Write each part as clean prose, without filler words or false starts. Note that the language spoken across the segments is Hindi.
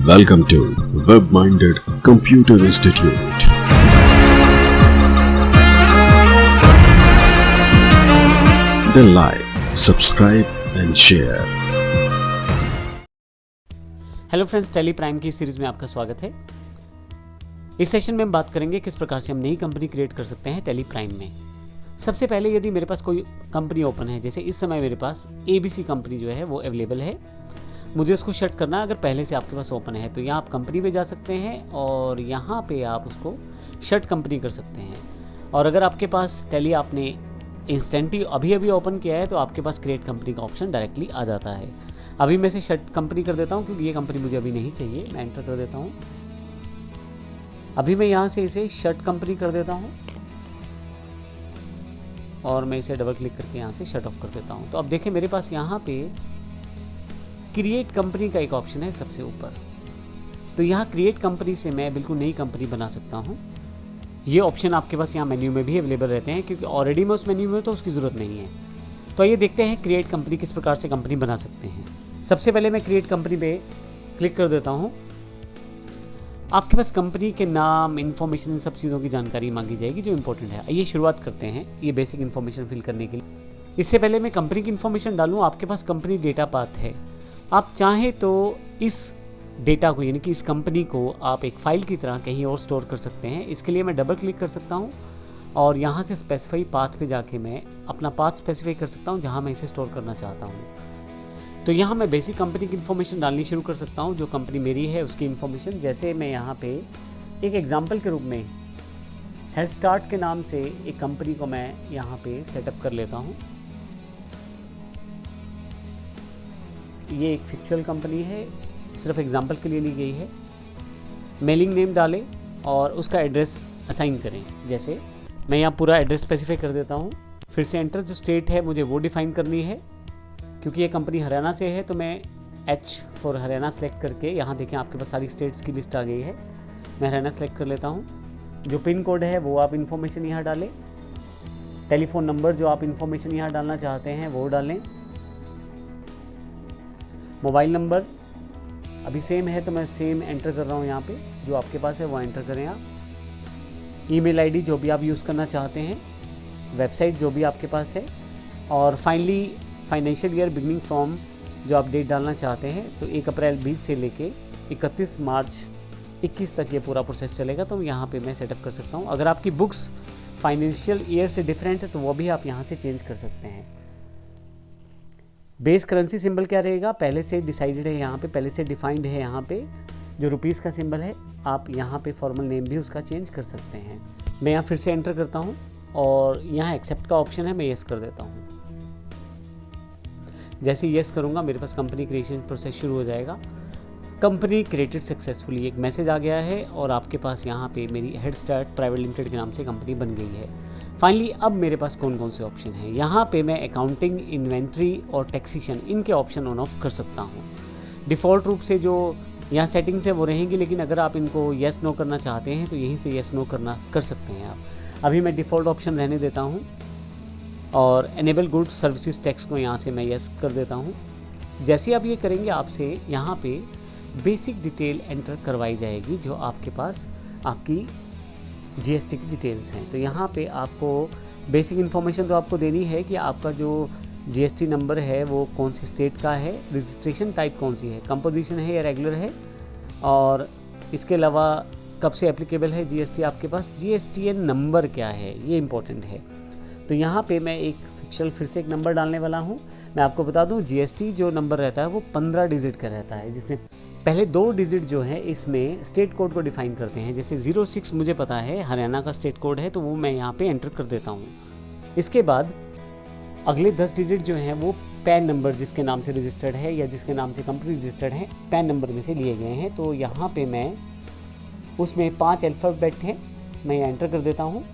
Welcome to Web-Minded Computer Institute. Then like, subscribe and share. Hello friends, tally prime की सीरीज में आपका स्वागत है। इस सेशन में हम बात करेंगे किस प्रकार से हम नई कंपनी क्रिएट कर सकते हैं टैली प्राइम में। सबसे पहले यदि मेरे पास कोई कंपनी ओपन है, जैसे इस समय मेरे पास ABC कंपनी जो है वो अवेलेबल है, मुझे उसको शट करना अगर पहले से आपके पास ओपन है तो यहाँ आप कंपनी पे जा सकते हैं और यहाँ पे आप उसको शट कंपनी कर सकते हैं। और अगर आपके पास टैली आपने इंस्टेंटली अभी ओपन किया है तो आपके पास क्रिएट कंपनी का ऑप्शन डायरेक्टली आ जाता है। अभी मैं इसे शट कंपनी कर देता हूँ क्योंकि ये कंपनी मुझे अभी नहीं चाहिए। मैं एंटर कर देता हूँ। अभी मैं यहाँ से इसे शट कंपनी कर देता हूँ और मैं इसे डबल क्लिक करके यहाँ से शट ऑफ कर देता हूँ। तो अब देखें मेरे पास यहाँ पे क्रिएट कंपनी का एक ऑप्शन है सबसे ऊपर। तो यहाँ क्रिएट कंपनी से मैं बिल्कुल नई कंपनी बना सकता हूँ। ये ऑप्शन आपके पास यहाँ मेन्यू में भी अवेलेबल रहते हैं, क्योंकि ऑलरेडी मैं उस मेन्यू में तो उसकी ज़रूरत नहीं है। तो आइए देखते हैं क्रिएट कंपनी किस प्रकार से कंपनी बना सकते हैं। सबसे पहले मैं क्रिएट कंपनी पे क्लिक कर देता हूँ। आपके पास कंपनी के नाम, इन्फॉर्मेशन, इन सब चीज़ों की जानकारी मांगी जाएगी जो इंपॉर्टेंट है। आइए शुरुआत करते हैं ये बेसिक इन्फॉर्मेशन फिल करने के लिए। इससे पहले मैं कंपनी की इन्फॉर्मेशन डालूँ, आपके पास कंपनी डेटा पाथ है। आप चाहें तो इस डेटा को, यानी कि इस कंपनी को आप एक फ़ाइल की तरह कहीं और स्टोर कर सकते हैं। इसके लिए मैं डबल क्लिक कर सकता हूं और यहां से स्पेसिफाई पाथ पे जाके मैं अपना पाथ स्पेसिफाई कर सकता हूं जहां मैं इसे स्टोर करना चाहता हूं। तो यहां मैं बेसिक कंपनी की इन्फॉर्मेशन डालनी शुरू कर सकता हूं, जो कंपनी मेरी है उसकी इन्फॉर्मेशन। जैसे मैं यहाँ पे एक एग्जाम्पल के रूप में हेड स्टार्ट के नाम से एक कंपनी को मैं यहाँ पे सेटअप कर लेता हूँ। ये एक फिक्चुअल कंपनी है, सिर्फ एग्जांपल के लिए ली गई है। मेलिंग नेम डालें और उसका एड्रेस असाइन करें। जैसे मैं यहाँ पूरा एड्रेस स्पेसिफाई कर देता हूँ। फिर से एंटर, जो स्टेट है मुझे वो डिफाइन करनी है। क्योंकि ये कंपनी हरियाणा से है तो मैं H फॉर हरियाणा सेलेक्ट करके, यहाँ देखें आपके पास सारी स्टेट्स की लिस्ट आ गई है। मैं हरियाणा सेलेक्ट कर लेता हूँ। जो पिन कोड है वो आप इन्फॉर्मेशन यहाँ डालें। टेलीफोन नंबर जो आप इन्फॉर्मेशन यहाँ डालना चाहते हैं वो डालें। मोबाइल नंबर अभी सेम है तो मैं सेम एंटर कर रहा हूँ। यहाँ पे जो आपके पास है वो एंटर करें आप। ईमेल आईडी जो भी आप यूज़ करना चाहते हैं, वेबसाइट जो भी आपके पास है, और finally financial year beginning from जो आप डेट डालना चाहते हैं। तो 1 अप्रैल 20 से लेके 31 मार्च 21 तक ये पूरा प्रोसेस चलेगा। तो यहाँ पे मैं सेटअप कर सकता हूँ। अगर आपकी बुक्स फाइनेंशियल ईयर से डिफरेंट है तो वो भी आप यहाँ से चेंज कर सकते हैं। बेस करेंसी सिंबल क्या रहेगा, पहले से डिसाइडेड है, यहाँ पे पहले से डिफाइंड है। यहाँ पे जो रुपीज़ का सिंबल है, आप यहाँ पे फॉर्मल नेम भी उसका चेंज कर सकते हैं। मैं यहाँ फिर से एंटर करता हूँ और यहाँ एक्सेप्ट का ऑप्शन है, मैं येस कर देता हूँ। जैसे येस करूँगा मेरे पास कंपनी क्रिएशन प्रोसेस शुरू हो जाएगा। कंपनी क्रिएटेड सक्सेसफुली एक मैसेज आ गया है और आपके पास यहाँ पे मेरी हेड स्टार्ट प्राइवेट लिमिटेड के नाम से कंपनी बन गई है। फाइनली अब मेरे पास कौन कौन से ऑप्शन हैं, यहाँ पे मैं अकाउंटिंग, इन्वेंट्री और टैक्सेशन, इनके ऑप्शन ऑन ऑफ कर सकता हूँ। डिफ़ॉल्ट रूप से जो यहाँ सेटिंग्स है वो रहेंगी, लेकिन अगर आप इनको येस नो करना चाहते हैं तो यहीं से येस नो कर सकते हैं आप। अभी मैं डिफ़ॉल्ट ऑप्शन रहने देता हूँ और एनेबल गुड्स सर्विसेज टैक्स को यहाँ से मैं येस कर देता हूँ। जैसे आप ये करेंगे आपसे यहाँ पे बेसिक डिटेल एंटर करवाई जाएगी, जो आपके पास आपकी GST की डिटेल्स हैं। तो यहाँ पे आपको बेसिक इन्फॉर्मेशन तो आपको देनी है कि आपका जो GST नंबर है वो कौन सी स्टेट का है, रजिस्ट्रेशन टाइप कौन सी है, कंपोजिशन है या रेगुलर है, और इसके अलावा कब से एप्लीकेबल है GST आपके पास, GSTN नंबर क्या है, ये इंपॉर्टेंट है। तो यहाँ पे मैं एक फिर से एक नंबर डालने वाला हूँ। मैं आपको बता दूँ GST जो नंबर रहता है वो 15 डिजिट का रहता है, जिसमें पहले 2 डिजिट जो है इसमें स्टेट कोड को डिफाइन करते हैं। जैसे 06 मुझे पता है हरियाणा का स्टेट कोड है, तो वो मैं यहाँ पे एंटर कर देता हूँ। इसके बाद अगले 10 डिजिट जो हैं वो पैन नंबर जिसके नाम से रजिस्टर्ड है या जिसके नाम से कंपनी रजिस्टर्ड है, पैन नंबर में से लिए गए हैं। तो यहाँ पे मैं उसमें 5 अल्फ़ाबेट हैं, मैं एंटर कर देता हूँ।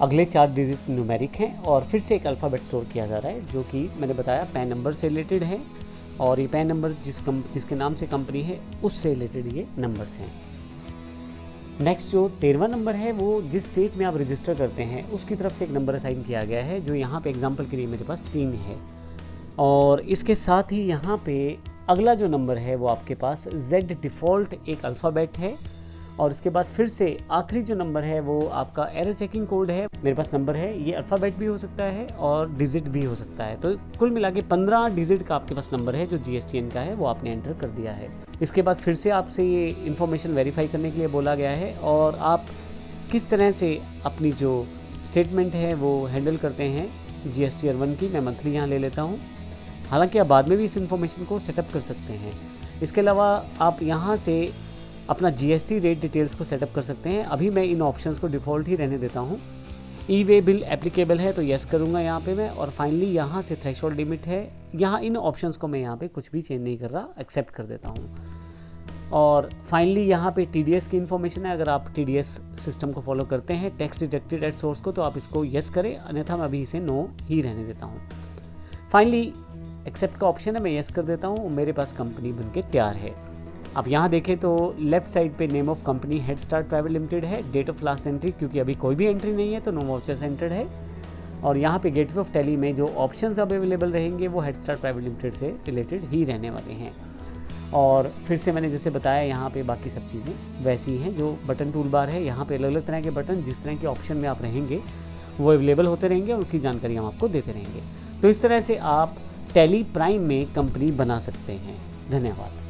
अगले 4 डिजिट न्यूमेरिक हैं और फिर से एक अल्फ़ाबेट स्टोर किया जा रहा है, जो कि मैंने बताया पैन नंबर से रिलेटेड है। और ये पैन नंबर जिसके नाम से कंपनी है उससे रिलेटेड ये नंबर्स हैं। नेक्स्ट जो 13वां नंबर है वो जिस स्टेट में आप रजिस्टर करते हैं उसकी तरफ से एक नंबर असाइन किया गया है, जो यहाँ पे एग्जांपल के लिए मेरे पास 3 है। और इसके साथ ही यहाँ पे अगला जो नंबर है वो आपके पास Z डिफ़ॉल्ट एक अल्फ़ाबेट है, और उसके बाद फिर से आखिरी जो नंबर है वो आपका एरर चेकिंग कोड है। मेरे पास नंबर है, ये अल्फ़ाबेट भी हो सकता है और डिजिट भी हो सकता है, तो कुल मिला के 15 डिजिट का आपके पास नंबर है जो GSTN का है, वो आपने एंटर कर दिया है। इसके बाद फिर से आपसे ये इन्फॉर्मेशन वेरीफाई करने के लिए बोला गया है, और आप किस तरह से अपनी जो स्टेटमेंट है वो हैंडल करते हैं GST R1 की। मैं मंथली यहाँ ले लेता हूँ। हालांकि आप बाद में भी इस इन्फॉर्मेशन को सेटअप कर सकते हैं। इसके अलावा आप यहाँ से अपना GST रेट डिटेल्स को सेटअप कर सकते हैं। अभी मैं इन ऑप्शंस को डिफ़ॉल्ट ही रहने देता हूँ। ई-वे बिल एप्लीकेबल है तो यस करूँगा यहाँ पे मैं, और फाइनली यहाँ से थ्रेशोल्ड लिमिट है, यहाँ इन ऑप्शंस को मैं यहाँ पे कुछ भी चेंज नहीं कर रहा, एक्सेप्ट कर देता हूँ। और फाइनली यहाँ पे TDS की इन्फॉर्मेशन है। अगर आप TDS सिस्टम को फॉलो करते हैं, टैक्स डिडक्टेड एट सोर्स को, तो आप इसको यस करें, अन्यथा मैं अभी इसे नो ही रहने देता हूँ। फाइनली एक्सेप्ट का ऑप्शन है, मैं यस कर देता हूँ। मेरे पास कंपनी बनके तैयार है। आप यहाँ देखें तो लेफ्ट साइड पे name of company head start private limited है, डेट ऑफ लास्ट एंट्री क्योंकि अभी कोई भी एंट्री नहीं है तो नो वाउचर्स एंटर्ड है, और यहाँ पे गेटवे ऑफ टैली में जो ऑप्शंस अवेलेबल रहेंगे वो हेड स्टार्ट प्राइवेट लिमिटेड से रिलेटेड ही रहने वाले हैं। और फिर से मैंने जैसे बताया यहाँ पे बाकी सब चीज़ें वैसी हैं। जो बटन टूल बार है, यहाँ पे अलग अलग तरह के बटन जिस तरह के ऑप्शन में आप रहेंगे वो अवेलेबल होते रहेंगे, उनकी जानकारी हम आपको देते रहेंगे। तो इस तरह से आप टैली प्राइम में कंपनी बना सकते हैं। धन्यवाद।